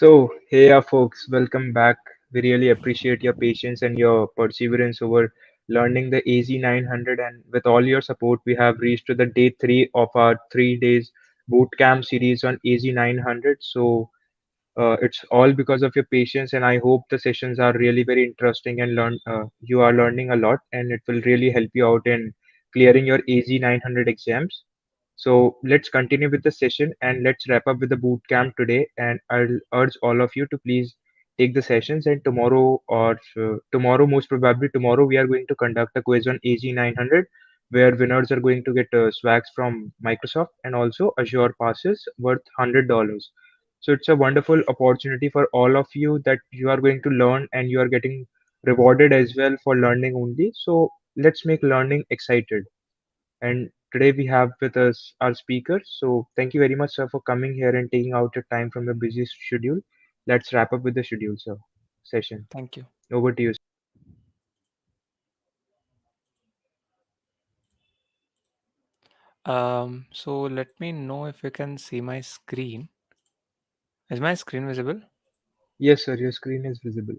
Folks, welcome back. We really appreciate your patience and your perseverance over learning the AZ 900. And with all your support, we have reached to the day three of our 3 days bootcamp series on AZ 900. It's all because of your patience, and I hope the sessions are really very interesting and you are learning a lot, and it will really help you out in clearing your AZ 900 exams. So let's continue with the session and let's wrap up with the boot camp today. And I'll urge all of you to please take the sessions. And tomorrow, most probably tomorrow, we are going to conduct a quiz on AZ 900 where winners are going to get swags from Microsoft and also Azure passes worth $100. So it's a wonderful opportunity for all of you that you are going to learn and you are getting rewarded as well for learning only. So let's make learning excited. And today we have with us our speaker. So thank you very much, sir, for coming here and taking out your time from your busy schedule. Let's wrap up with the schedule, sir. Session. Thank you. Over to you. So let me know if you can see my screen. Is my screen visible? Yes, sir. Your screen is visible.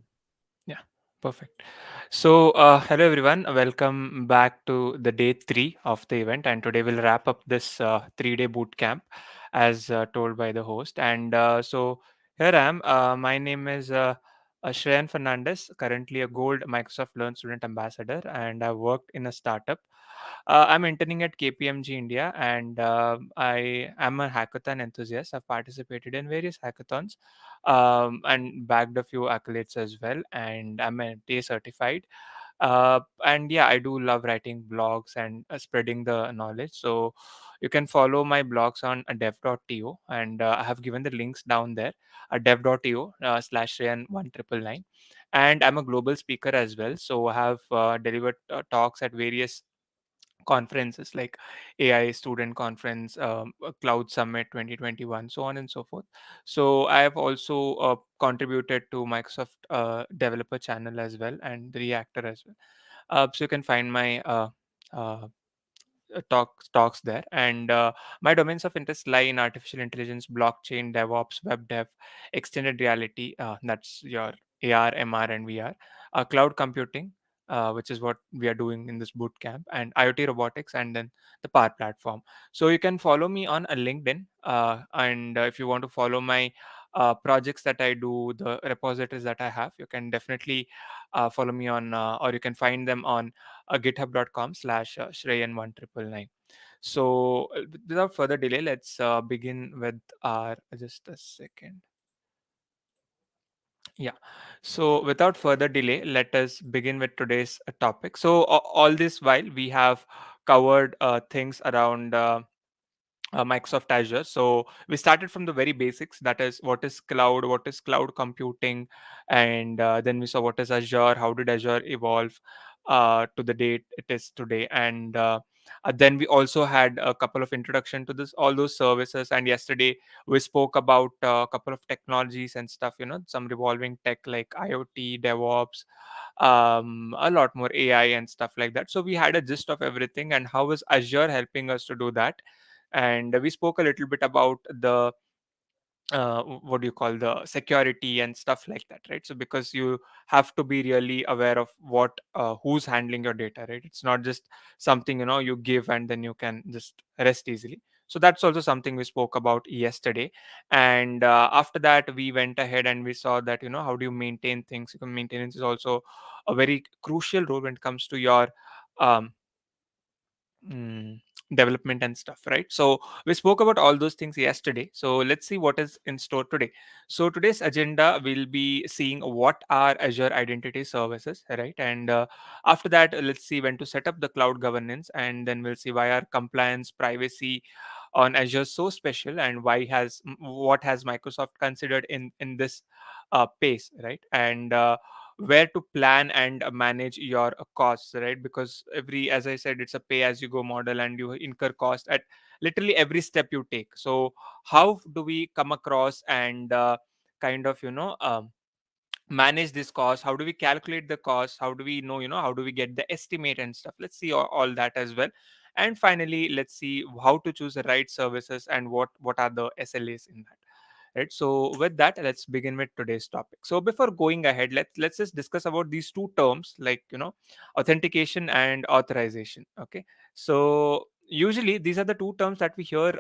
Yeah, perfect. So, hello everyone. Welcome back to the day three of the event, and today we'll wrap up this 3-day boot camp, as told by the host. And so here I am. My name is Shreyan Fernandez, currently a Gold Microsoft Learn Student Ambassador, and I worked in a startup. I'm interning at KPMG India, and I am a hackathon enthusiast. I've participated in various hackathons and bagged a few accolades as well. And I'm MTA certified. And yeah, I do love writing blogs and spreading the knowledge. So you can follow my blogs on dev.to, and I have given the links down there, dev.to /Ryan1999. And I'm a global speaker as well. So I have delivered talks at various conferences like AI Student Conference, Cloud Summit 2021, so on and so forth. So I have also contributed to Microsoft Developer Channel as well and the Reactor as well. So you can find my uh, talks there. And my domains of interest lie in artificial intelligence, blockchain, DevOps, web dev, extended reality. That's your AR, MR, and VR. Cloud computing, which is what we are doing in this boot camp, and IoT robotics, and then the Power Platform. So you can follow me on a LinkedIn, and if you want to follow my projects that I do, the repositories that I have, you can definitely follow me on, or you can find them on github.com/Shreyan1999. So without further delay, let's begin with our, just a second. Yeah. So without further delay, let us begin with today's topic. So all this while we have covered things around Microsoft Azure. So we started from the very basics, that is, what is cloud, what is cloud computing, and then we saw what is Azure, how did Azure evolve to the date it is today, and then we also had a couple of introduction to this all those services. And yesterday we spoke about a couple of technologies and stuff, some revolving tech like IoT, DevOps, a lot more AI and stuff like that. So we had a gist of everything and how is Azure helping us to do that. And we spoke a little bit about the what do you call, the security and stuff like that, right? So because you have to be really aware of what who's handling your data, right? It's not just something you give and then you can just rest easily. So that's also something we spoke about yesterday. And after that we went ahead and we saw that how do you maintain things. Maintenance is also a very crucial role when it comes to your um, mm, development and stuff, right? So we spoke about all those things yesterday. So let's see what is in store today. So today's agenda will be seeing what are Azure identity services, right? And after that, let's see when to set up the cloud governance, and then we'll see why are compliance, privacy on Azure so special, and what has Microsoft considered in this pace, right? And where to plan and manage your costs, right? Because every, as I said, it's a pay as you go model and you incur cost at literally every step you take. So how do we come across and kind of manage this cost? How do we calculate the cost? How do we know, how do we get the estimate and stuff? Let's see all that as well. And finally, let's see how to choose the right services and what are the SLAs in that. right? So with that, let's begin with today's topic. So before going ahead, let's just discuss about these two terms, like, authentication and authorization. Okay, so usually these are the two terms that we hear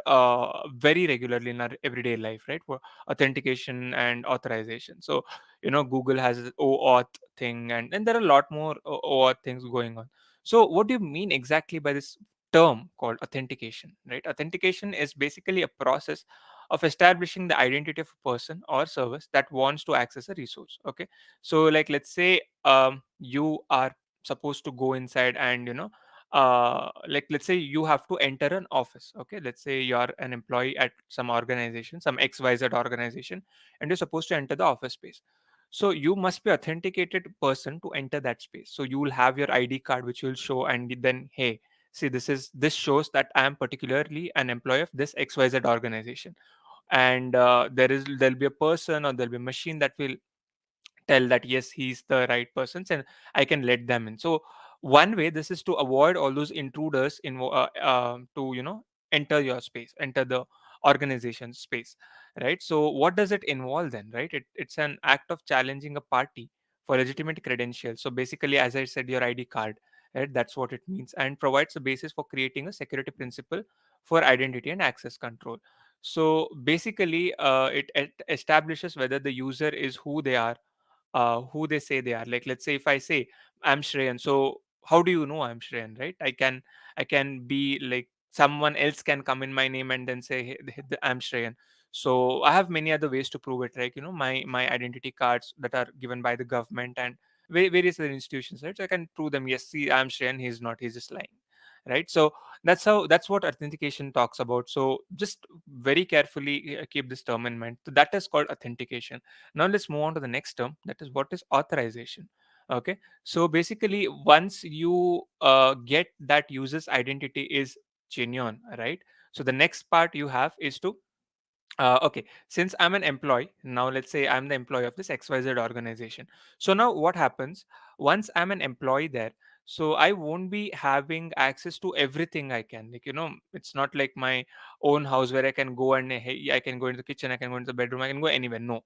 very regularly in our everyday life, right? For authentication and authorization. So Google has its OAuth thing, and there are a lot more OAuth things going on. So what do you mean exactly by this term called authentication, right? Authentication is basically a process of establishing the identity of a person or service that wants to access a resource. Okay, so like, let's say you are supposed to go inside, and like, let's say you have to enter an office. Okay, let's say you are an employee at some organization, some XYZ organization, and you're supposed to enter the office space. So you must be authenticated person to enter that space. So you will have your ID card which will show, and then, hey, see, this shows that I am particularly an employee of this XYZ organization. And there'll be a person, or there'll be a machine that will tell that yes, he's the right person, and I can let them in. So one way, this is to avoid all those intruders in to enter your space, enter the organization space, right? So what does it involve then, right? It's an act of challenging a party for legitimate credentials. So basically, as I said, your ID card, right? That's what it means, and provides a basis for creating a security principle for identity and access control. So basically, it establishes whether the user is who they say they are. Like, let's say if I say I'm Shreyan, so how do you know I'm Shreyan, right? I can be like, someone else can come in my name and then say, hey, I'm Shreyan. So I have many other ways to prove it, like, my identity cards that are given by the government and various other institutions, right? So I can prove them, yes, see, I'm Shreyan, he's not, he's just lying, right? So that's what authentication talks about. So just very carefully keep this term in mind. So that is called authentication. Now let's move on to the next term, that is what is authorization. Okay, so basically, once you get that user's identity is genuine, right? So the next part you have is to okay, since I'm an employee, now let's say I'm the employee of this XYZ organization. So now what happens once I'm an employee there? So I won't be having access to everything I can. Like, it's not like my own house where I can go and, hey, I can go into the kitchen, I can go into the bedroom, I can go anywhere. No.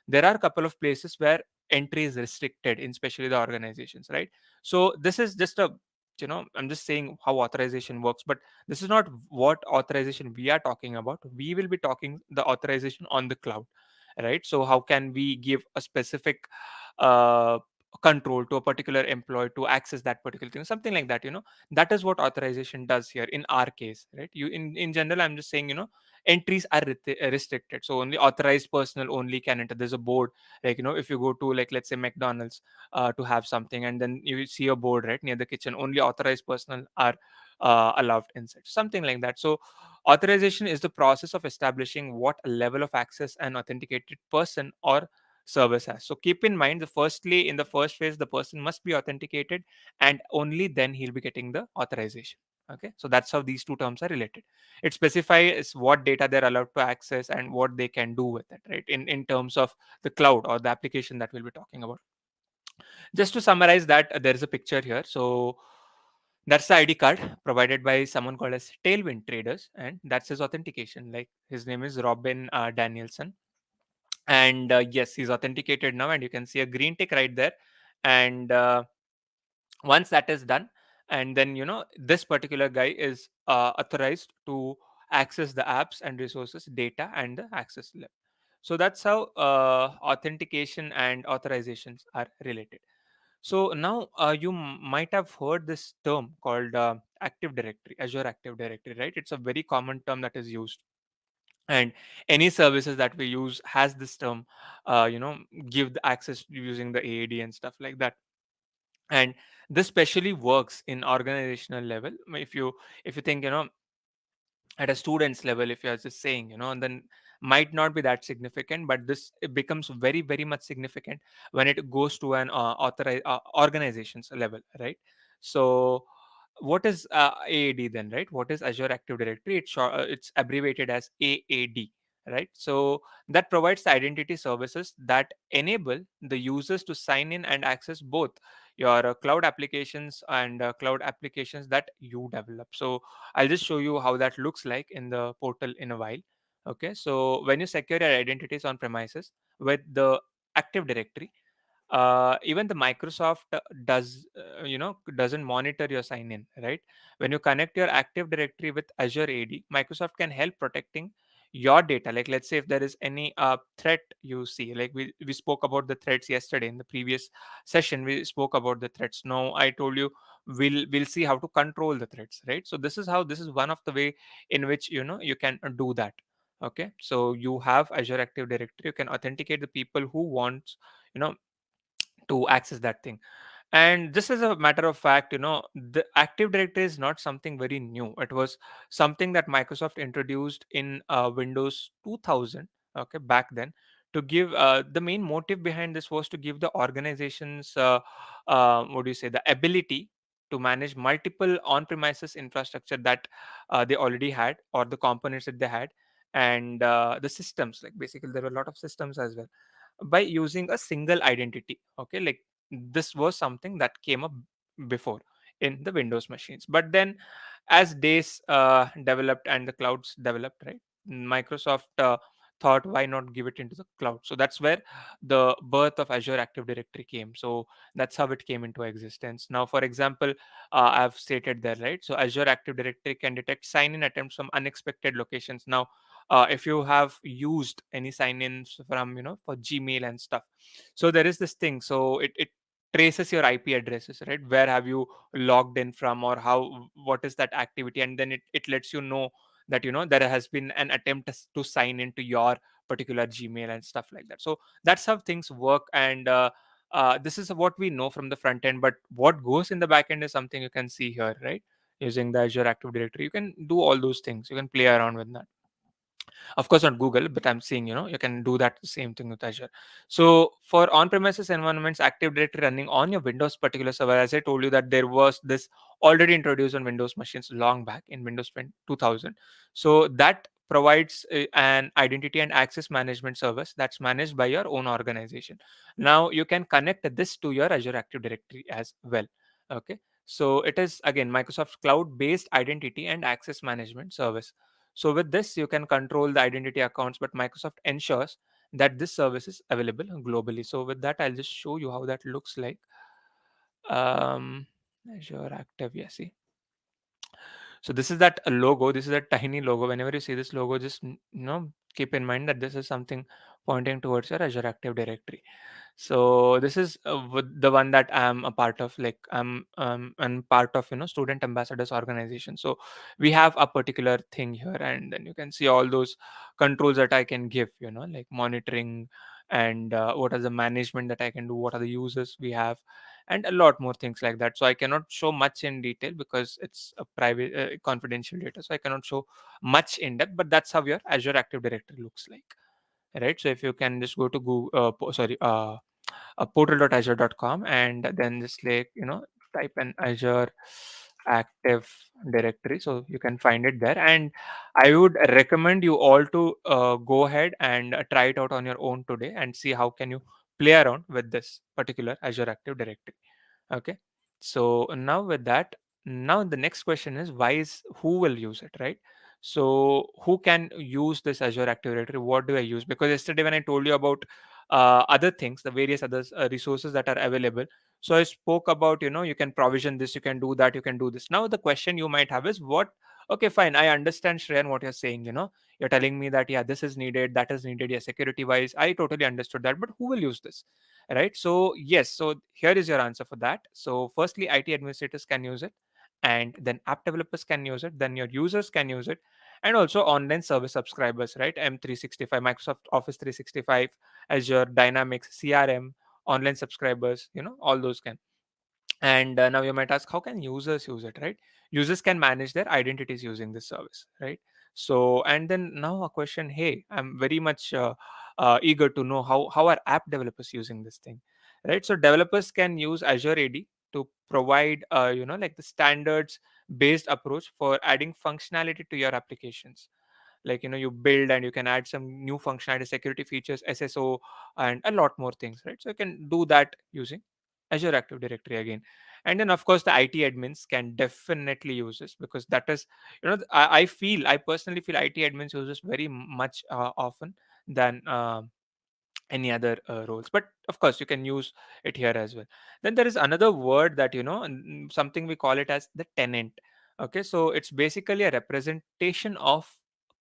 There are a couple of places where entry is restricted, in especially the organizations, right? So this is just a, I'm just saying how authorization works, but this is not what authorization we are talking about. We will be talking the authorization on the cloud, right? So how can we give a specific uh, control to a particular employee to access that particular thing, something like that. That is what authorization does here in our case, right? You, in general, I'm just saying, entries are restricted, so only authorized personnel only can enter. There's a board, like, if you go to, like, let's say McDonald's, to have something, and then you see a board right near the kitchen, only authorized personnel are allowed inside, something like that. So authorization is the process of establishing what level of access an authenticated person or service has. So keep in mind, the firstly, in the first phase, the person must be authenticated, and only then he'll be getting the authorization. Okay, so that's how these two terms are related. It specifies what data they're allowed to access and what they can do with it, right? In terms of the cloud or the application that we'll be talking about. Just to summarize that, there is a picture here. So that's the ID card provided by someone called as Tailwind Traders, and that's his authentication. Like, his name is Robin Danielson, and yes, he's authenticated now, and you can see a green tick right there. And once that is done, and then this particular guy is authorized to access the apps and resources, data, and the access level. So that's how authentication and authorizations are related. So now you might have heard this term called Active Directory, Azure Active Directory, right? It's a very common term that is used, and any services that we use has this term. Give the access using the AAD and stuff like that. And this specially works in organizational level. If you think, at a student's level, if you're just saying, and then might not be that significant, but this, it becomes very, very much significant when it goes to an authorized organizations level, right? So what is AAD then, right? What is Azure Active Directory? It's abbreviated as AAD, right? So that provides the identity services that enable the users to sign in and access both your cloud applications and cloud applications that you develop. So I'll just show you how that looks like in the portal in a while. Okay, so when you secure your identities on premises with the Active Directory, even the Microsoft doesn't monitor your sign in, right? When you connect your Active Directory with Azure AD, Microsoft can help protecting your data. Like, let's say if there is any threat you see, like we spoke about the threats yesterday in the previous session. We spoke about the threats. Now I told you we'll see how to control the threats, right? So this is one of the way in which you can do that. Okay, so you have Azure Active Directory. You can authenticate the people who want you know to access that thing. And this is a matter of fact, the Active Directory is not something very new. It was something that Microsoft introduced in Windows 2000, okay, back then, to give the main motive behind this was to give the organizations, what do you say, the ability to manage multiple on-premises infrastructure that they already had, or the components that they had, and the systems. Like basically, there were a lot of systems as well, by using a single identity. Okay, like this was something that came up before in the Windows machines. But then, as days developed and the clouds developed, right, Microsoft thought, why not give it into the cloud? So that's where the birth of Azure Active Directory came. So that's how it came into existence. Now, for example, I've stated there, right? So Azure Active Directory can detect sign in attempts from unexpected locations. Now, if you have used any sign-ins from for Gmail and stuff, so there is this thing. So it traces your IP addresses, right? Where have you logged in from, or how, what is that activity, and then it lets you know that there has been an attempt to sign into your particular Gmail and stuff like that. So that's how things work. And this is what we know from the front end, but what goes in the back end is something you can see here, right? Using the Azure Active Directory, you can do all those things. You can play around with that. Of course not Google, but I'm saying you can do that same thing with Azure. So for on-premises environments, Active Directory running on your Windows particular server, as I told you that there was this already introduced on Windows machines long back in Windows 2000. So that provides an identity and access management service that's managed by your own organization. Now you can connect this to your Azure Active Directory as well. Okay, so it is again Microsoft cloud based identity and access management service. So with this, you can control the identity accounts, but Microsoft ensures that this service is available globally. So with that, I'll just show you how that looks like. Um, Azure Active, yeah, see. So this is that logo. This is a tiny logo. Whenever you see this logo, just keep in mind that this is something pointing towards your Azure Active Directory. So this is the one that I'm a part of. Like I'm part of student ambassadors organization. So we have a particular thing here, and then you can see all those controls that I can give, like monitoring, and what are the management that I can do, what are the users we have, and a lot more things like that. So I cannot show much in detail because it's a private confidential data, so I cannot show much in depth. But that's how your Azure Active Directory looks like, right? So if you can just go to Google, portal.azure.com, and then just like type in Azure Active Directory, so you can find it there. And I would recommend you all to go ahead and try it out on your own today and see how can you play around with this particular Azure Active Directory. Okay, so now with that, now the next question is, who will use it, right? So who can use this Azure Active Directory? What do I use? Because yesterday when I told you about other things, the various other resources that are available, so I spoke about you can provision this, you can do that, you can do this. Now the question you might have is, what? Okay, fine, I understand, Shreyan, what you're saying. You're telling me that, yeah, this is needed, that is needed, yeah, security wise, I totally understood that, but who will use this, right? So yes, so here is your answer for that. So firstly, IT administrators can use it, and then app developers can use it, then your users can use it, and also online service subscribers, right? M365, Microsoft Office 365, Azure Dynamics, CRM, online subscribers, all those can. And now you might ask, how can users use it, right? Users can manage their identities using this service, right? So, and then now a question, hey, I'm very much eager to know how are app developers using this thing, right? So developers can use Azure AD to provide like the standards based approach for adding functionality to your applications. Like you build and you can add some new functionality, security features, SSO, and a lot more things, right? So you can do that using Azure Active Directory again. And then of course the IT admins can definitely use this, because that is, I personally feel IT admins use this very much often than any other roles. But of course you can use it here as well. Then there is another word that, something we call it as the tenant. Okay, so it's basically a representation of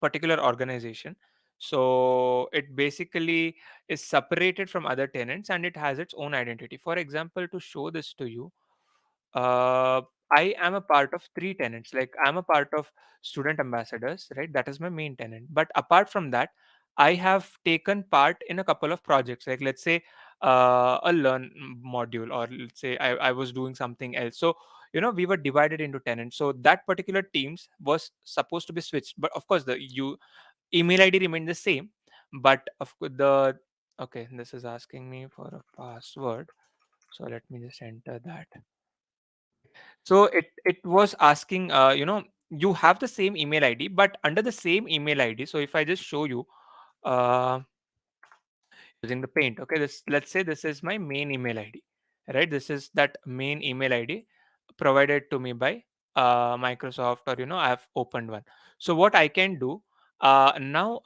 particular organization. So it basically is separated from other tenants and it has its own identity. For example, to show this to you, uh, I am a part of three tenants. Like, I'm a part of student ambassadors, right? That is my main tenant. But apart from that, I have taken part in a couple of projects. Like, let's say a learn module, or let's say I was doing something else. So, we were divided into tenants. So that particular teams was supposed to be switched. But of course, the email ID remained the same. But the okay, this is asking me for a password. So let me just enter that. Okay. So it was asking, you have the same email ID, but under the same email ID. So if I just show you, uh, using the paint, okay, this, let's say this is my main email ID, right? This is that main email ID provided to me by Microsoft, or I have opened one. So what I can do now,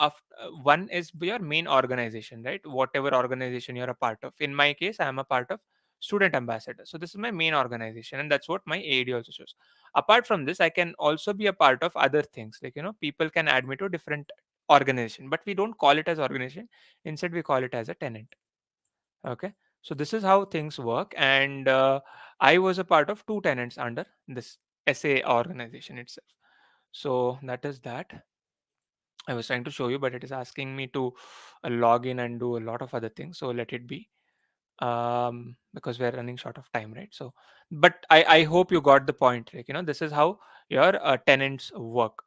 one is your main organization, right? Whatever organization you're a part of. In my case, I am a part of student ambassador. So this is my main organization, and that's what my AD also shows. Apart from this, I can also be a part of other things, like, people can add me to different organization, but we don't call it as organization. Instead, we call it as a tenant. Okay. So this is how things work. And I was a part of two tenants under this SA organization itself. So that is that. I was trying to show you, but it is asking me to log in and do a lot of other things. So let it be, because we're running short of time, right? So, but I hope you got the point. Like, this is how your tenants work.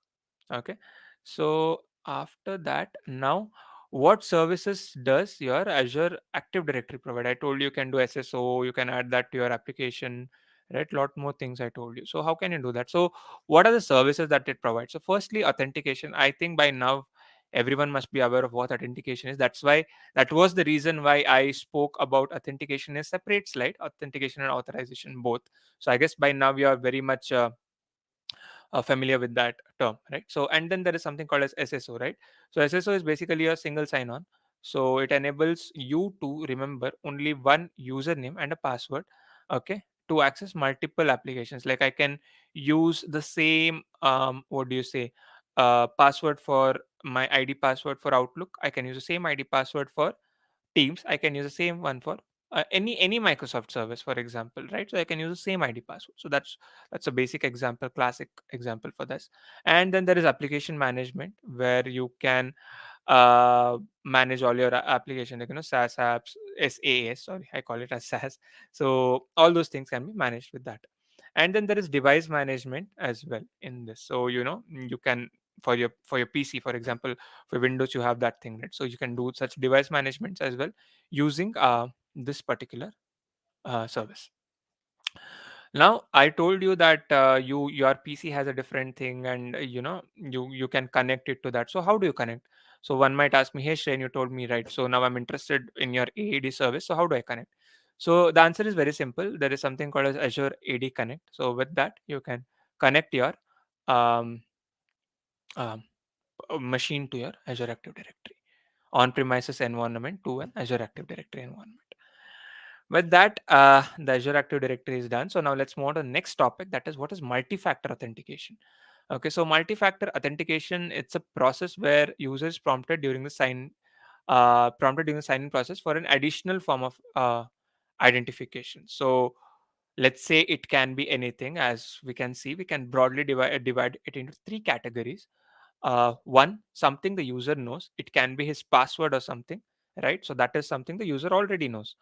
Okay. So after that, now what services does your Azure Active Directory provide? I told you, you can do SSO, you can add that to your application, right? Lot more things I told you. So how can you do that? So what are the services that it provides? So firstly, authentication. I think by now everyone must be aware of what authentication is. That's why, that was the reason why I spoke about authentication in a separate slide, authentication and authorization both. So I guess by now you are very much familiar with that term, right? So, and then there is something called as SSO, right? So SSO is basically a single sign-on. So it enables you to remember only one username and a password, okay, to access multiple applications. Like, I can use the same, what do you say, password for my ID password for Outlook. I can use the same ID password for Teams. I can use the same one for any Microsoft service, for example, right? So I can use the same ID password. So that's a basic example, classic example for this. And then there is application management, where you can manage all your application, like, SaaS apps, SaaS. Sorry, I call it as SaaS. So all those things can be managed with that. And then there is device management as well in this. So, you can, for your PC, for example, for Windows, you have that thing, right? So you can do such device management as well using this particular service. Now I told you that your PC has a different thing, and you can connect it to that. So how do you connect? So one might ask me, hey Shane, you told me, right? So now I'm interested in your AAD service. So how do I connect? So the answer is very simple. There is something called as Azure AD Connect. So with that, you can connect your um, um, machine to your Azure Active Directory, on-premises environment to an Azure Active Directory environment. With that, the Azure Active Directory is done. So now let's move on to the next topic. That is, what is multi-factor authentication? Okay, so multi-factor authentication, it's a process where users prompted during the sign-in process for an additional form of identification. So let's say it can be anything. As we can see, we can broadly divide it into three categories. One, something the user knows. It can be his password or something, right? So that is something the user already knows.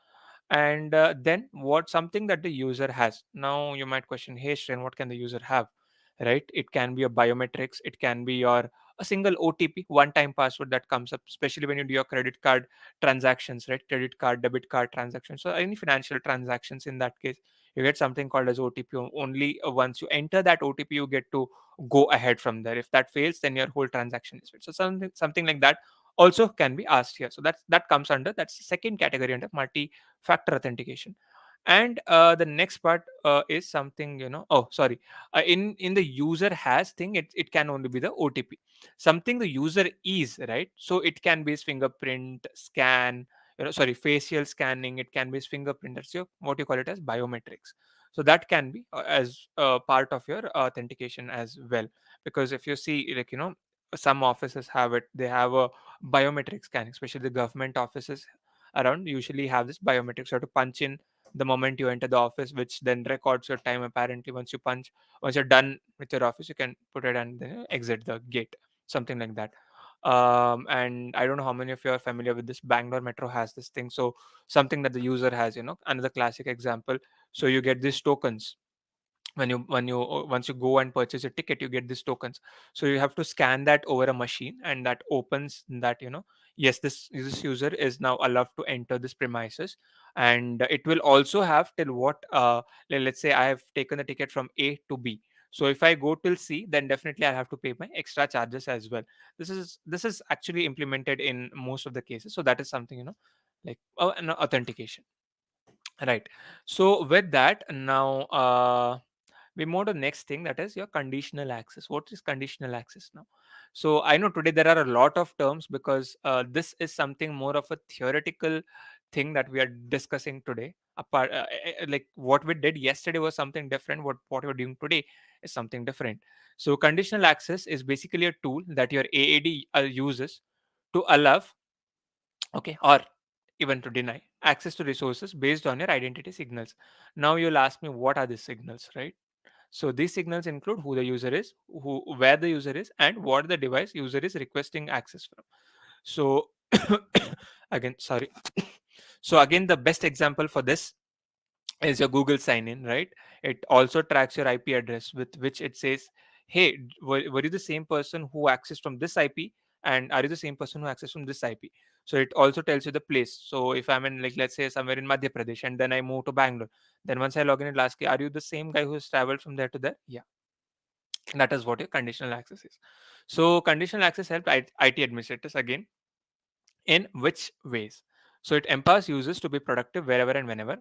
And then what, something that the user has. Now you might question, hey Shren, what can the user have, right? It can be a biometrics, it can be your a single OTP, one time password that comes up, especially when you do your credit card transactions, right? Credit card, debit card transactions, so any financial transactions. In that case, you get something called as OTP. Only once you enter that OTP, you get to go ahead from there. If that fails, then your whole transaction is failed. So something like that also can be asked here. So that comes under, that's the second category under multi factor authentication. And the next part is something, oh sorry, in the user has thing, it can only be the OTP, something the user is, right? So it can be his fingerprint scan, sorry, facial scanning, it can be his fingerprint, that's your what you call it as biometrics. So that can be as part of your authentication as well. Because if you see, like, some offices have it, they have a biometric scanning, especially the government offices around usually have this biometrics. You have to punch in the moment you enter the office, which then records your time. Apparently, once you're done with your office, you can put it and then exit the gate, something like that. And I don't know how many of you are familiar with this. Bangalore Metro has this thing. So something that the user has, another classic example. So you get these tokens when you once you go and purchase a ticket, you get these tokens. So you have to scan that over a machine, and that opens that, yes, this user is now allowed to enter this premises. And it will also have till what, let's say I have taken the ticket from A to B. So if I go till C, then definitely I have to pay my extra charges as well. This is actually implemented in most of the cases. So that is something, like an authentication, right? So with that, now we move to the next thing, that is your conditional access. What is conditional access now? So I know today there are a lot of terms, because this is something more of a theoretical thing that we are discussing today. Apart, like what we did yesterday was something different, what we're doing today is something different. So conditional access is basically a tool that your AAD uses to allow, okay, or even to deny access to resources based on your identity signals. Now you'll ask me, what are these signals, right? So these signals include who the user is, where the user is, and what the device user is requesting access from. So again, sorry. So again, the best example for this is your Google sign in, right? It also tracks your IP address, with which it says, hey, were you the same person who accessed from this IP? And are you the same person who accessed from this IP? So it also tells you the place. So if I'm in, like, let's say somewhere in Madhya Pradesh, and then I move to Bangalore, then once I log in, it'll ask you, are you the same guy who has traveled from there to there? Yeah, that is what your conditional access is. So conditional access helps IT administrators again in which ways? So it empowers users to be productive wherever and whenever,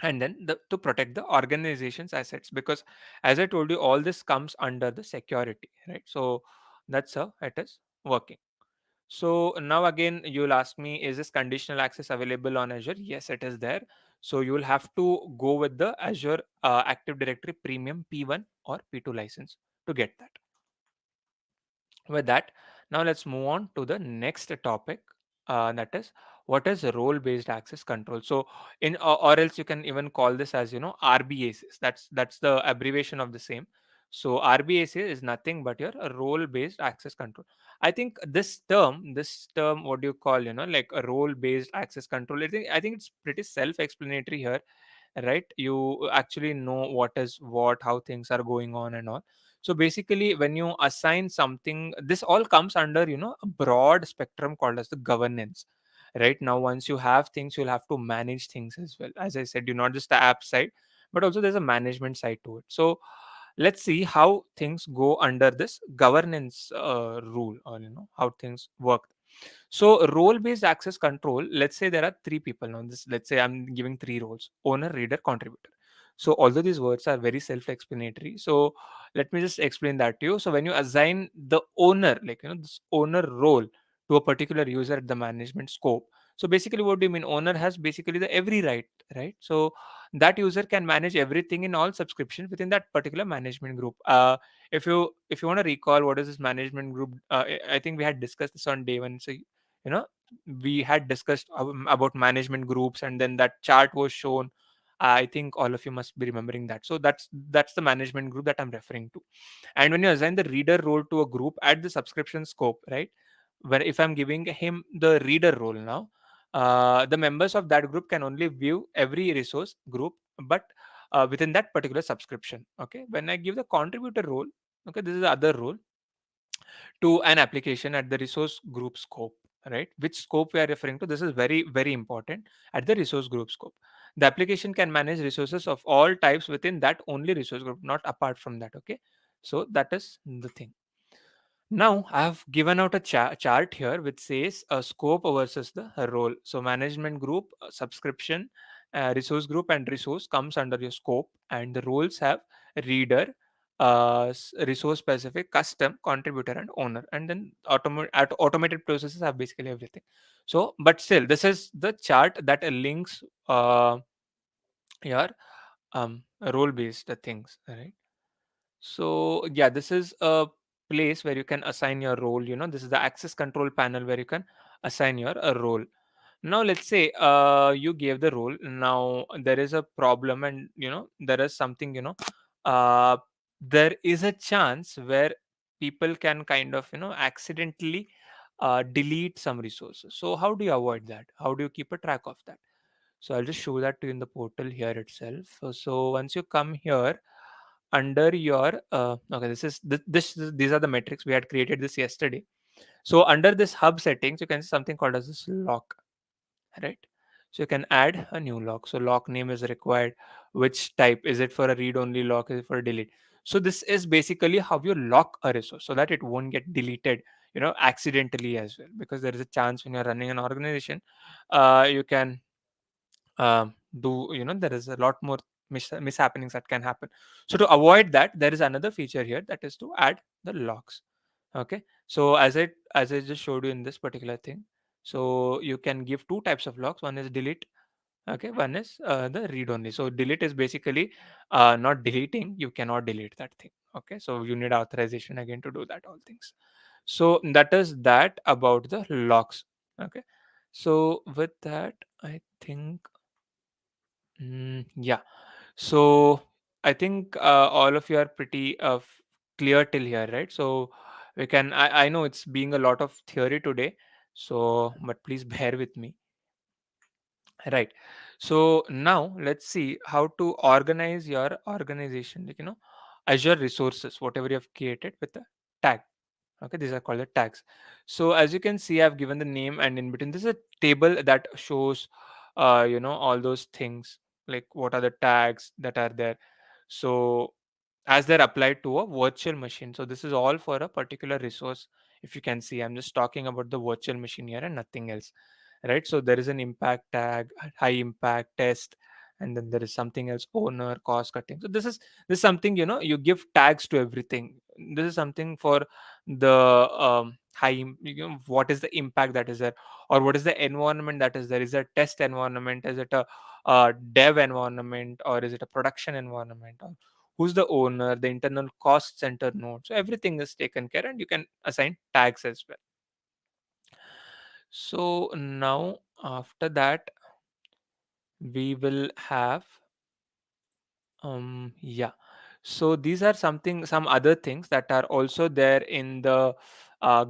and then to protect the organization's assets, because as I told you, all this comes under the security, right? So that's how it is working. So now again, you'll ask me, is this conditional access available on Azure? Yes, it is there. So you will have to go with the Azure Active Directory Premium P1 or P2 license to get that. With that, now let's move on to the next topic, that is, what is role based access control. So in, or else you can even call this as, RBACs. That's the abbreviation of the same. So RBAC is nothing but your role based access control. I think this term, what do you call, like a role based access control, I think it's pretty self explanatory here, right? You actually know what is what, how things are going on and all. So basically, when you assign something, this all comes under, a broad spectrum called as the governance. Right now, once you have things, you'll have to manage things as well. As I said, not just the app side, but also there's a management side to it. So let's see how things go under this governance rule, or how things work. So role based access control, let's say there are three people now. This, let's say I'm giving three roles: owner, reader, contributor. So although these words are very self explanatory, so let me just explain that to you. So when you assign the owner, like, this owner role to a particular user at the management scope, so basically what do you mean? Owner has basically the every right, right? So that user can manage everything in all subscriptions within that particular management group. If you want to recall what is this management group, I think we had discussed this on day one. So know we had discussed about management groups, and then that chart was shown. I think all of you must be remembering that. So that's the management group that I'm referring to. And when you assign the reader role to a group at the subscription scope, right, where if I'm giving him the reader role now, the members of that group can only view every resource group, but within that particular subscription. Okay, when I give the contributor role, okay, this is the other role, to an application at the resource group scope, right? Which scope we are referring to? This is very, very important. At the resource group scope, the application can manage resources of all types within that only resource group, not apart from that. Okay, so that is the thing. Now I have given out a chart here which says a scope versus the role. So management group, subscription, resource group and resource comes under your scope, and the roles have reader, resource specific, custom, contributor, and owner, and then automated processes have basically everything. So but still, this is the chart that links your role based things, right? So yeah, this is a place where you can assign your role. This is the access control panel where you can assign your role. Now let's say you gave the role. Now there is a problem, and there is something, uh, there is a chance where people can kind of accidentally delete some resources. So how do you avoid that? How do you keep a track of that? So I'll just show that to you in the portal here itself. So once you come here under your okay, these are the metrics. We had created this yesterday. So under this hub settings, you can see something called as this lock, right? So you can add a new lock. So lock name is required. Which type is it? For a read only lock? Is it for a delete? So this is basically how you lock a resource so that it won't get deleted accidentally as well, because there is a chance when you're running an organization, you can do there is a lot more mishappenings that can happen. So to avoid that, there is another feature here, that is to add the locks. Okay, so as I just showed you in this particular thing, so you can give two types of locks. One is delete. Okay, one is the read only. So delete is basically not deleting. You cannot delete that thing. Okay, so you need authorization again to do that all things. So that is that about the locks. Okay, so with that, I think yeah. So I think all of you are pretty clear till here, right? So we can. I know it's being a lot of theory today, so but please bear with me. Right. So now let's see how to organize your organization. Like Azure resources, whatever you have created with a tag. Okay, these are called the tags. So as you can see, I've given the name, and in between this is a table that shows all those things, like what are the tags that are there. So as they're applied to a virtual machine. So this is all for a particular resource. If you can see, I'm just talking about the virtual machine here and nothing else, right? So there is an impact tag, high impact test, and then there is something else, owner, cost cutting. So this is something, you give tags to everything. This is something for the what is the impact that is there, or what is the environment that is there. Is it a test environment? Is it a dev environment, or is it a production environment, or who's the owner, the internal cost center node? So everything is taken care, and you can assign tags as well. So now after that, we will have yeah. So these are some other things that are also there in the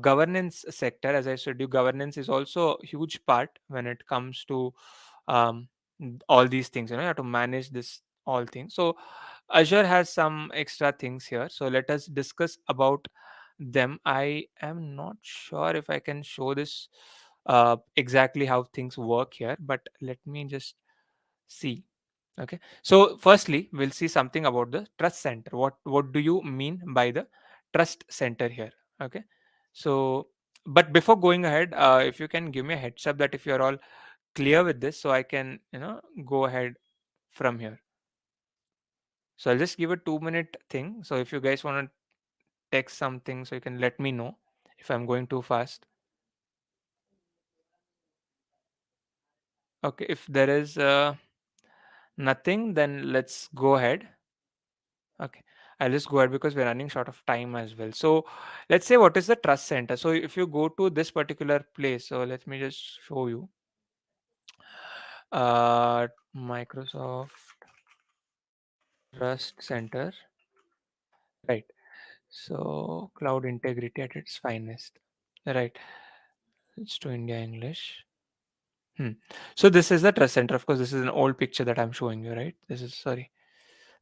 governance sector. As I said, you governance is also a huge part when it comes to um, all these things. You have to manage this all things. So Azure has some extra things here. So let us discuss about them. I am not sure if I can show this exactly how things work here, but let me just see. Okay. So firstly, we'll see something about the trust center. What do you mean by the trust center here? Okay. So but before going ahead, if you can give me a heads up that if you're all clear with this, so I can go ahead from here. So I'll just give a 2 minute thing. So if you guys want to text something, so you can let me know if I'm going too fast. Okay. If there is nothing, then let's go ahead. Okay, I'll just go ahead because we're running short of time as well. So let's say what is the trust center. So if you go to this particular place, so let me just show you. Microsoft Trust Center, right? So cloud integrity at its finest, right? It's to India English. Hmm. So this is the trust center. Of course, this is an old picture that I'm showing you, right? This is sorry.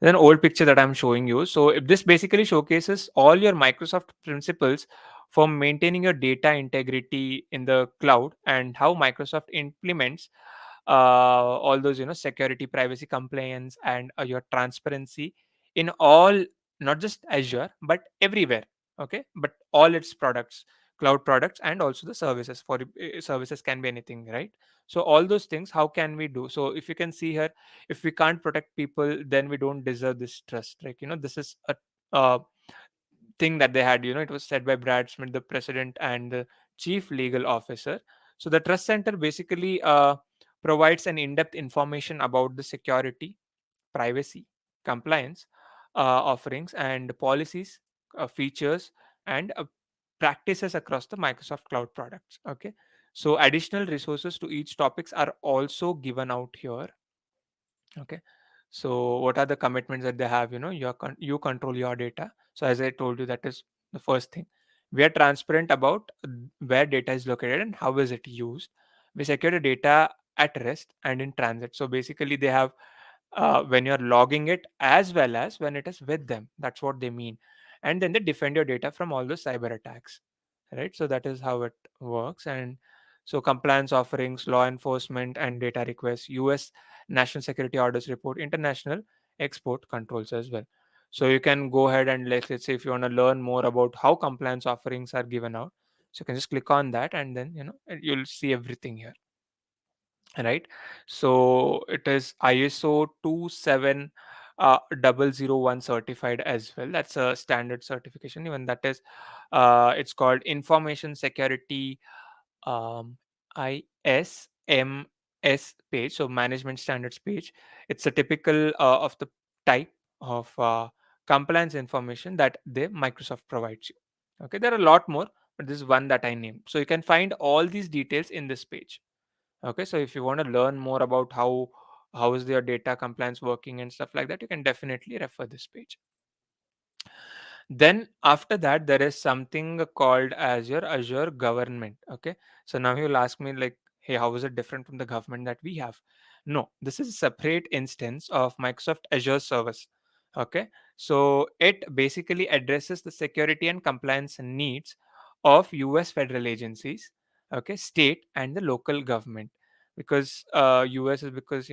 An old picture that I'm showing you. So if this basically showcases all your Microsoft principles for maintaining your data integrity in the cloud, and how Microsoft implements all those security, privacy, compliance, and your transparency in all, not just Azure but everywhere. Okay, but all its products, cloud products and also the services. For services can be anything, right? So all those things, how can we do? So if you can see here, if we can't protect people, then we don't deserve this trust. Like, this is a uh, thing that they had. It was said by Brad Smith, the president and the chief legal officer. So the trust center basically provides an in-depth information about the security, privacy, compliance offerings and policies, features, and practices across the Microsoft cloud products. Okay, so additional resources to each topics are also given out here. Okay, so what are the commitments that they have? You control your data. So as I told you, that is the first thing. We are transparent about where data is located and how is it used. We secure the data at rest and in transit. So basically they have, when you're logging it as well as when it is with them. That's what they mean. And then they defend your data from all those cyber attacks, right? So that is how it works. And so compliance offerings, law enforcement and data requests, US national security orders report, international export controls as well. So you can go ahead and, let's say if you want to learn more about how compliance offerings are given out, so you can just click on that, and then you'll see everything here, right? So it is ISO 27001 certified as well. That's a standard certification. Even that is, it's called information security, um, ISMS page, so management standards page. It's a typical of the type of compliance information that the Microsoft provides you. Okay, there are a lot more, but this is one that I named. So you can find all these details in this page. Okay, so if you want to learn more about how is your data compliance working and stuff like that, you can definitely refer this page. Then after that, there is something called as your Azure Government. Okay, so now you'll ask me like, hey, how is it different from the government that we have? No, this is a separate instance of Microsoft Azure service. Okay, so it basically addresses the security and compliance needs of US federal agencies, okay, state and the local government. Because US is, because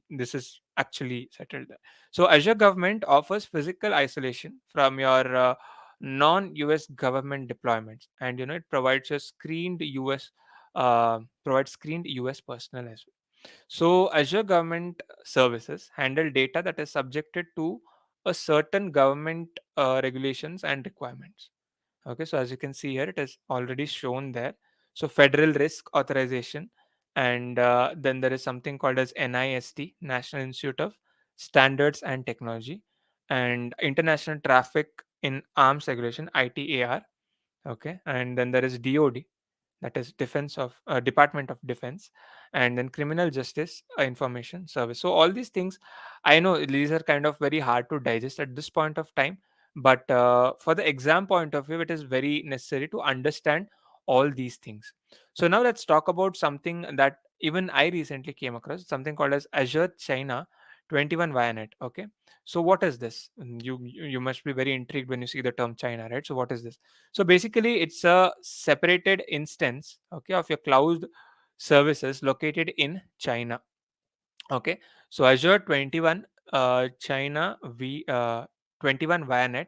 this is actually settled there. So Azure Government offers physical isolation from your non-US government deployments, and it provides a screened US provides screened US personnel as well. So Azure Government services handle data that is subjected to a certain government regulations and requirements. Okay, so as you can see here, it is already shown there. So federal risk authorization, and then there is something called as NIST, National Institute of Standards and Technology, and International Traffic in Arms Regulation, ITAR. Okay, and then there is DOD, that is defense of Department of Defense, and then criminal justice information service. So all these things, I know these are kind of very hard to digest at this point of time, but for the exam point of view, it is very necessary to understand all these things. So now let's talk about something that even I recently came across, something called as Azure China 21 Vianet. Okay, so what is this? You must be very intrigued when you see the term China, right? So what is this? So basically, it's a separated instance, okay, of your cloud services located in China. Okay, so Azure 21 China V 21 Vianet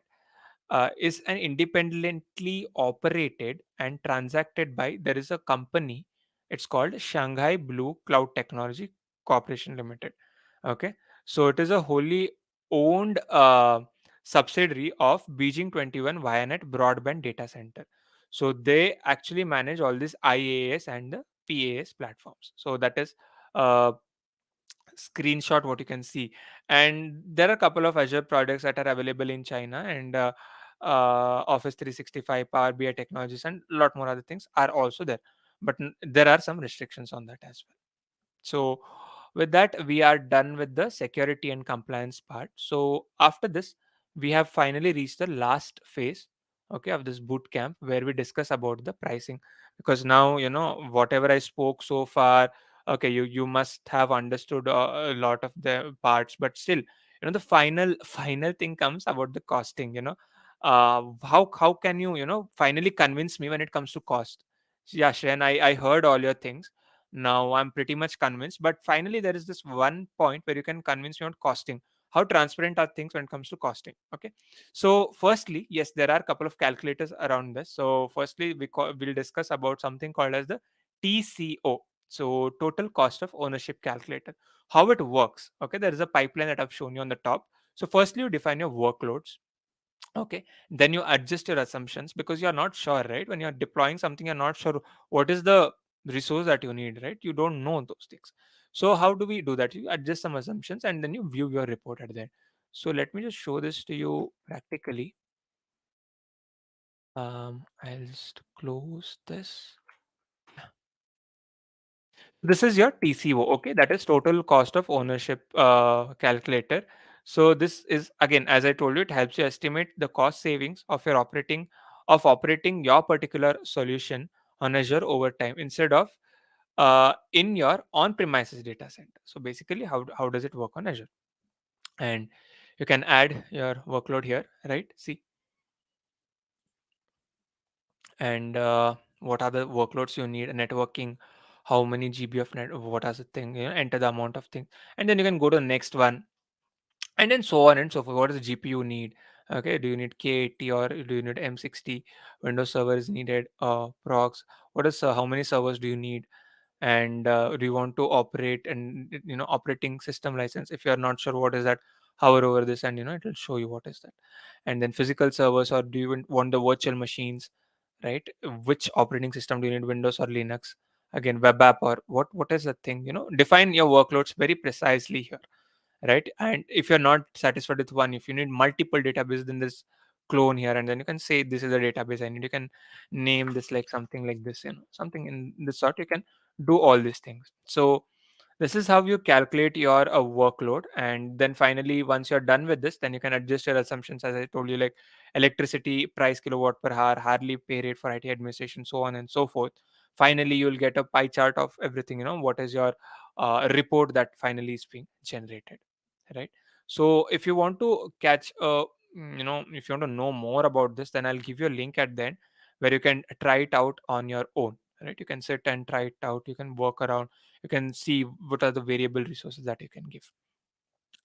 is an independently operated and transacted by, there is a company, it's called Shanghai Blue Cloud Technology Corporation Limited. Okay, so it is a wholly owned subsidiary of Beijing 21 Vianet Broadband Data Center. So they actually manage all these IaaS and the PaaS platforms. So that is uh, screenshot what you can see. And there are a couple of Azure products that are available in China, and Office 365, Power BI technologies, and a lot more other things are also there, but there are some restrictions on that as well. So with that, we are done with the security and compliance part. So after this, we have finally reached the last phase, okay, of this boot camp, where we discuss about the pricing. Because now, whatever I spoke so far, okay, you must have understood a lot of the parts, but still, the final final thing comes about the costing. How can you finally convince me when it comes to cost? Yeah, Shreyan, I heard all your things. Now I'm pretty much convinced, but finally there is this one point where you can convince me on costing. how transparent are things when it comes to costing. Okay, so firstly, yes, there are a couple of calculators around this. So firstly, we'll discuss about something called as the TCO, so total cost of ownership calculator. How it works? Okay, there is a pipeline that I've shown you on the top. So firstly, you define your workloads. Okay, then you adjust your assumptions because you're not sure, right? When you're deploying something, you're not sure what is the resource that you need, right? You don't know those things. So how do we do that? You adjust some assumptions and then you view your report at the end. So let me just show this to you practically. I'll just close this. This is your TCO, okay? That is total cost of ownership calculator. So this is, again, as I told you, it helps you estimate the cost savings of your operating your particular solution on Azure over time instead of in your on-premises data center. So basically, how does it work on Azure? And you can add your workload here, right? See, and what are the workloads you need, networking, how many GB of net, what is the thing, enter the amount of things, and then you can go to the next one, and then so on and so forth. What is the GPU need? Okay, do you need K80 or do you need M60? Windows server is needed, procs. What is how many servers do you need? And do you want to operate and operating system license? If you are not sure what is that, hover over this and it will show you what is that. And then physical servers, or do you want the virtual machines, right? Which operating system do you need, Windows or Linux? Again, web app, or what is the thing? Define your workloads very precisely here, right? And if you're not satisfied with one, if you need multiple database, then this clone here, and then you can say this is a database I need. You can name this like something like this, something in this sort. You can do all these things. So this is how you calculate your workload. And then finally, once you're done with this, then you can adjust your assumptions, as I told you, like electricity price kilowatt per hour, hourly pay rate for IT administration, so on and so forth. Finally, you'll get a pie chart of everything, what is your report that finally is being generated, right? So if you want to catch if you want to know more about this, then I'll give you a link at the end where you can try it out on your own, right? You can sit and try it out, you can work around, you can see what are the variable resources that you can give.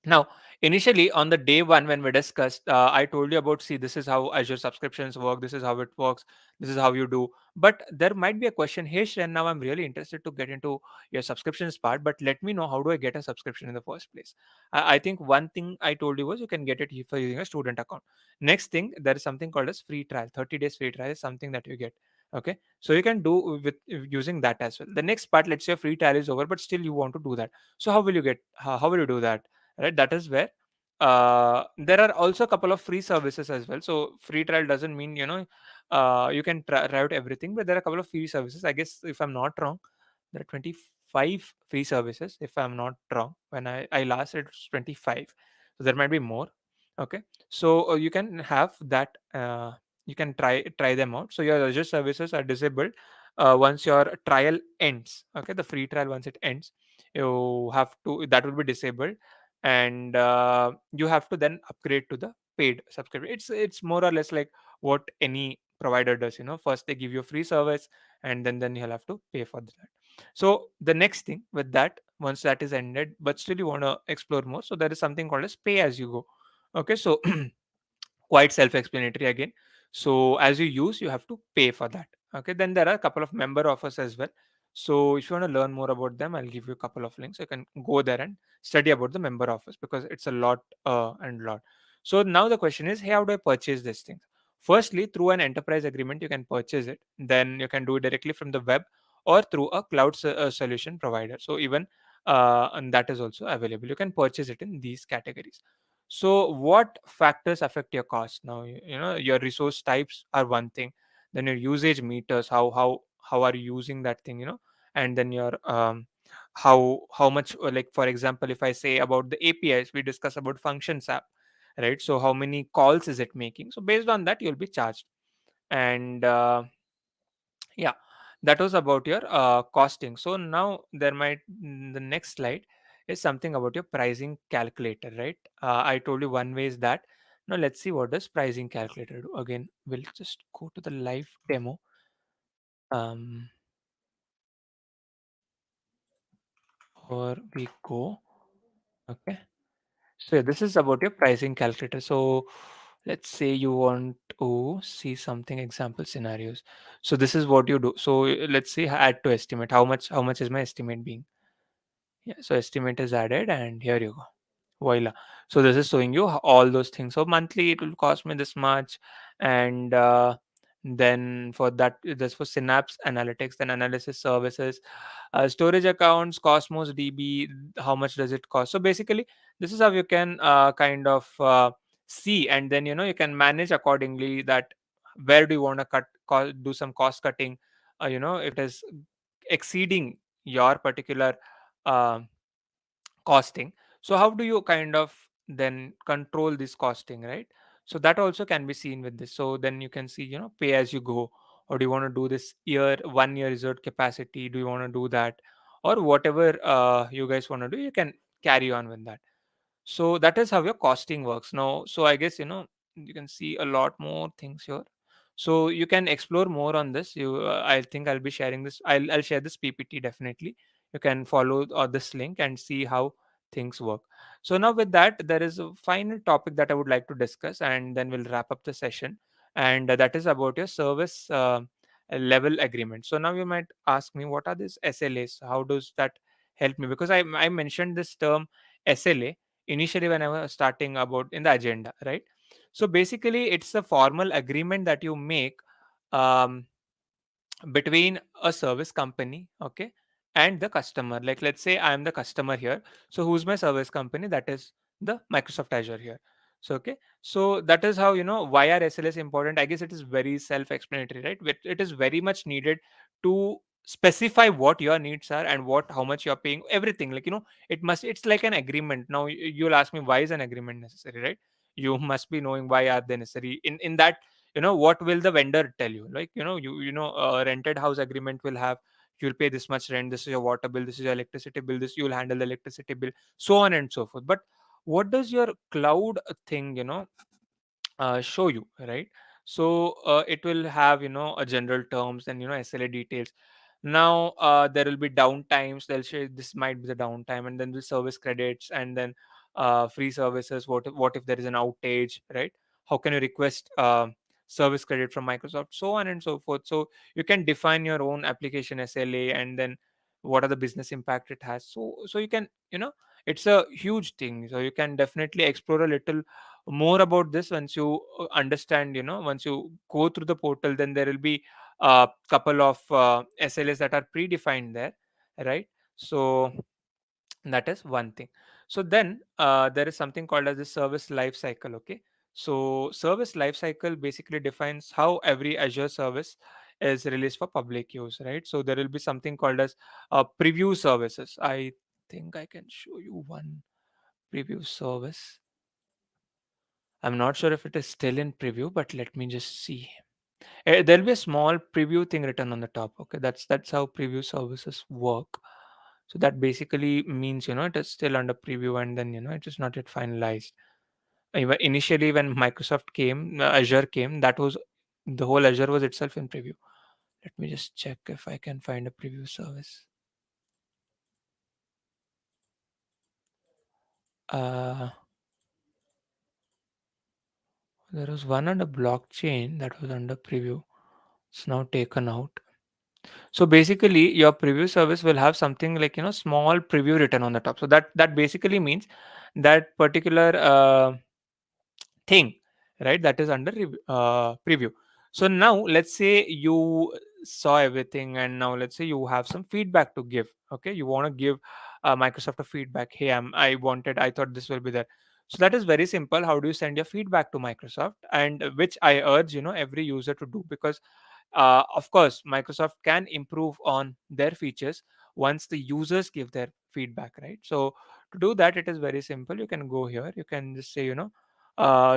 Now, initially on the day one when we discussed, I told you about, see, this is how Azure subscriptions work, this is how it works, this is how you do. But there might be a question, hey Shren, now I'm really interested to get into your subscriptions part, but let me know, how do I get a subscription in the first place? I think one thing I told you was you can get it for using a student account. Next thing, there is something called as free trial. 30 days free trial is something that you get. Okay, so you can do with using that as well. The next part, let's say your free trial is over, but still you want to do that. So how will you get? How will you do that? Right, that is where there are also a couple of free services as well. So free trial doesn't mean you can try out everything, but there are a couple of free services. I guess if I'm not wrong, there are 25 free services if I'm not wrong. When I last read, it was 25, so there might be more. Okay, so you can have that, you can try them out. So your Azure services are disabled once your trial ends. Okay, the free trial, once it ends, you have to, that will be disabled, and you have to then upgrade to the paid subscription. It's more or less like what any provider does. First they give you a free service, and then you'll have to pay for that. So the next thing with that, once that is ended, but still you want to explore more, so there is something called as pay as you go. Okay, so quite self-explanatory again. So as you use, you have to pay for that. Okay, then there are a couple of member offers as well. So if you want to learn more about them, I'll give you a couple of links. You can go there and study about the member offers, because it's a lot and lot. So now the question is, hey, how do I purchase this thing? Firstly, through an enterprise agreement, you can purchase it. Then you can do it directly from the web or through a cloud solution provider. So even and that is also available. You can purchase it in these categories. So what factors affect your cost? Now, your resource types are one thing, then your usage meters, how are you using that thing, and then your how much, like for example, if I say about the APIs, we discuss about functions app, right? So how many calls is it making? So based on that, you'll be charged. And yeah, that was about your costing. So now there might, the next slide is something about your pricing calculator, right? I told you one way is that. Now let's see what does pricing calculator do. Again, we'll just go to the live demo. um or we go. Okay, So yeah, this is about your pricing calculator. So let's say you want to see something example scenarios. So this is what you do. So let's say add to estimate. How much is my estimate being? Yeah, so estimate is added and here you go. Voila. So this is showing you all those things. So monthly it will cost me this much, and then for that, this for Synapse Analytics, then analysis services, storage accounts, Cosmos DB. How much does it cost? So basically, this is how you can kind of see, and then you can manage accordingly. That where do you want to do some cost cutting? If it is exceeding your particular uh, costing, so how do you kind of then control this costing, right? So that also can be seen with this. So then you can see, pay as you go, or do you want to do this 1 year reserved capacity, do you want to do that, or whatever you guys want to do, you can carry on with that. So that is how your costing works now. So I guess you can see a lot more things here. So you can explore more on this. I think I'll be sharing this. I'll share this PPT definitely. You can follow this link and see how things work. So now with that, there is a final topic that I would like to discuss, and then we'll wrap up the session. And that is about your service level agreement. So now you might ask me, what are these SLAs? How does that help me? Because I mentioned this term SLA initially when I was starting about in the agenda, right? So basically, it's a formal agreement that you make um, between a service company, okay, and the customer. Like, let's say I am the customer here. So who's my service company? That is the Microsoft Azure here. So okay, so that is how why are SLS important. I guess it is very self-explanatory, right? But it is very much needed to specify what your needs are and what how much you're paying, everything. Like, it's like an agreement. Now you'll ask me, why is an agreement necessary, right? You must be knowing why are they necessary. In that, what will the vendor tell you? Like, rented house agreement will have, you'll pay this much rent, this is your water bill, this is your electricity bill, this you'll handle the electricity bill, so on and so forth. But what does your cloud thing show you, right? So it will have a general terms and SLA details. Now there will be downtimes. They'll say this might be the downtime, and then the service credits, and then free services. What if there is an outage, right? How can you request service credit from Microsoft, so on and so forth. So you can define your own application SLA, and then what are the business impact it has. So you can, it's a huge thing. So you can definitely explore a little more about this once you understand, once you go through the portal. Then there will be a couple of SLAs that are predefined there, right? So that is one thing. So then there is something called as the service life cycle, okay? So service life cycle basically defines how every Azure service is released for public use, right? So there will be something called as preview services. I think I can show you one preview service. I'm not sure if it is still in preview, but let me just see. There'll be a small preview thing written on the top. Okay, that's how preview services work. So that basically means it is still under preview, and then it is not yet finalized. Even initially, when Microsoft came, Azure came, that was the whole Azure was itself in preview. Let me just check if I can find a preview service. Uh, there was one under blockchain that was under preview. It's now taken out. So basically, your preview service will have something like small preview written on the top. So that basically means that particular thing, right? That is under preview. So now let's say you saw everything, and now let's say you have some feedback to give. Okay, you want to give Microsoft a feedback. Hey, I thought this will be there. So that is very simple. How do you send your feedback to Microsoft? And which I urge every user to do, because of course Microsoft can improve on their features once the users give their feedback, right? So to do that, it is very simple. You can go here, you can just say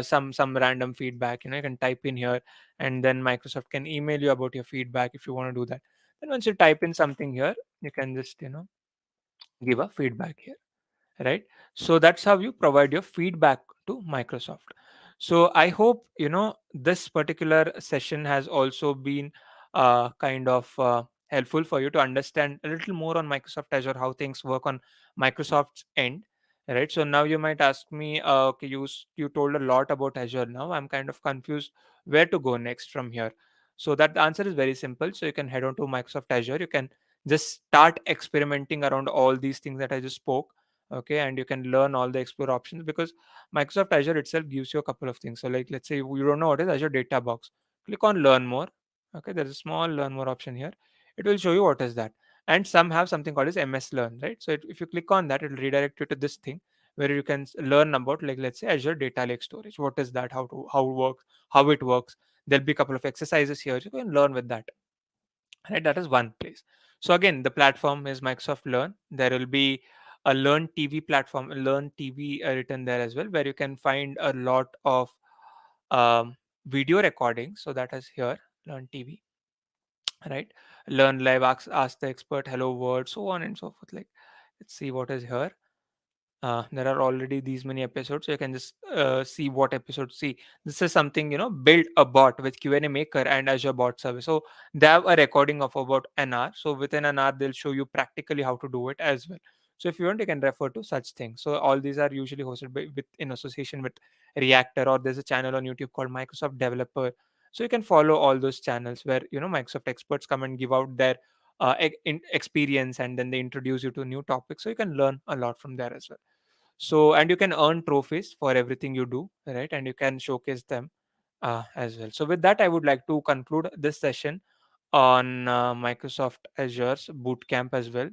some random feedback. You can type in here, and then Microsoft can email you about your feedback if you want to do that. Then once you type in something here, you can just give a feedback here, right? So that's how you provide your feedback to Microsoft. So I hope this particular session has also been kind of helpful for you to understand a little more on Microsoft Azure, how things work on Microsoft's end. right? So now you might ask me, okay, you told a lot about Azure. Now I'm kind of confused where to go next from here. So that the answer is very simple. So you can head on to Microsoft Azure. You can just start experimenting around all these things that I just spoke. Okay, and you can learn all the explore options, because Microsoft Azure itself gives you a couple of things. So like, let's say you don't know what is Azure Data Box, click on Learn More. Okay, there's a small Learn More option here. It will show you what is that. And some have something called as MS Learn, right? So if you click on that, it will redirect you to this thing where you can learn about, like, let's say Azure Data Lake Storage. What is that? How it works? How it works? There'll be a couple of exercises here. You can learn with that. Right? That is one place. So again, the platform is Microsoft Learn. There will be a Learn TV platform, a Learn TV written there as well, where you can find a lot of video recordings. So that is here, Learn TV, right? Learn live, ask the expert, hello world, so on and so forth. Like, let's see what is here. There are already these many episodes, so you can just see what episodes. See, this is something, build a bot with Q&A maker and Azure bot service. So they have a recording of about an hour. So within an hour, they'll show you practically how to do it as well. So if you want, you can refer to such things. So all these are usually hosted with in association with Reactor, or there's a channel on YouTube called Microsoft Developer. So you can follow all those channels where Microsoft experts come and give out their experience, and then they introduce you to new topics. So you can learn a lot from there as well. So, and you can earn trophies for everything you do, right? And you can showcase them as well. So with that, I would like to conclude this session on Microsoft Azure's bootcamp as well.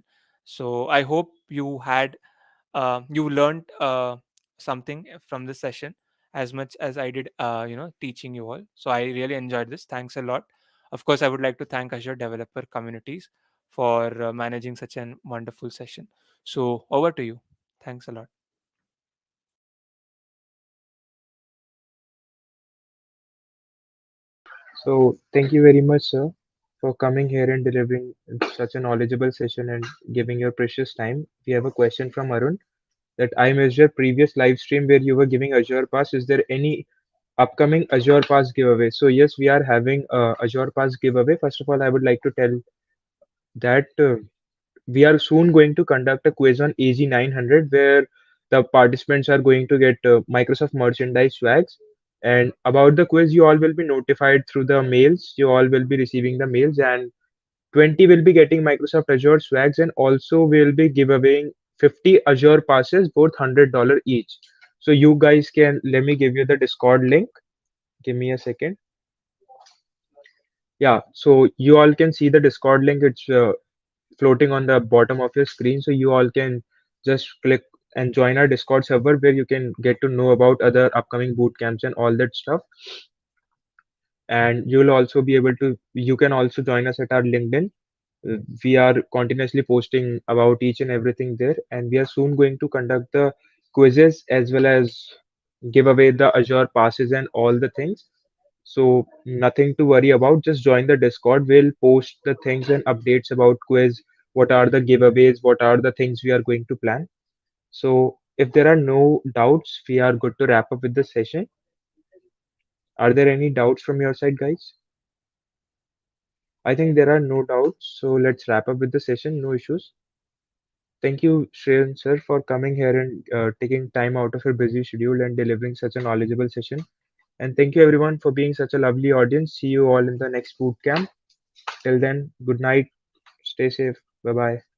So I hope you learned something from this session as much as I did, teaching you all. So I really enjoyed this. Thanks a lot. Of course, I would like to thank Azure developer communities for managing such a wonderful session. So over to you. Thanks a lot. So thank you very much, sir, for coming here and delivering such a knowledgeable session and giving your precious time. We have a question from Arun that I missed your previous live stream where you were giving Azure Pass. Is there any upcoming Azure Pass giveaway? So yes, we are having a Azure Pass giveaway. First of all, I would like to tell that we are soon going to conduct a quiz on AZ 900 where the participants are going to get Microsoft merchandise swags. And about the quiz, you all will be notified through the mails. You all will be receiving the mails, and 20 will be getting Microsoft Azure swags, and also we'll be giveaway 50 Azure passes, both $100 each. So you guys can, let me give you the Discord link. Give me a second. Yeah, so you all can see the Discord link. It's floating on the bottom of your screen. So you all can just click and join our Discord server where you can get to know about other upcoming boot camps and all that stuff. And you'll also be able to, you can also join us at our LinkedIn. We are continuously posting about each and everything there. And we are soon going to conduct the quizzes as well as give away the Azure passes and all the things. So nothing to worry about. Just join the Discord. We'll post the things and updates about quiz. What are the giveaways? What are the things we are going to plan? So if there are no doubts, we are good to wrap up with the session. Are there any doubts from your side, guys? I think there are no doubts. So let's wrap up with the session. No issues. Thank you, Shreyan sir, for coming here and taking time out of your busy schedule and delivering such a knowledgeable session. And thank you everyone for being such a lovely audience. See you all in the next boot camp. Till then, good night. Stay safe. Bye bye.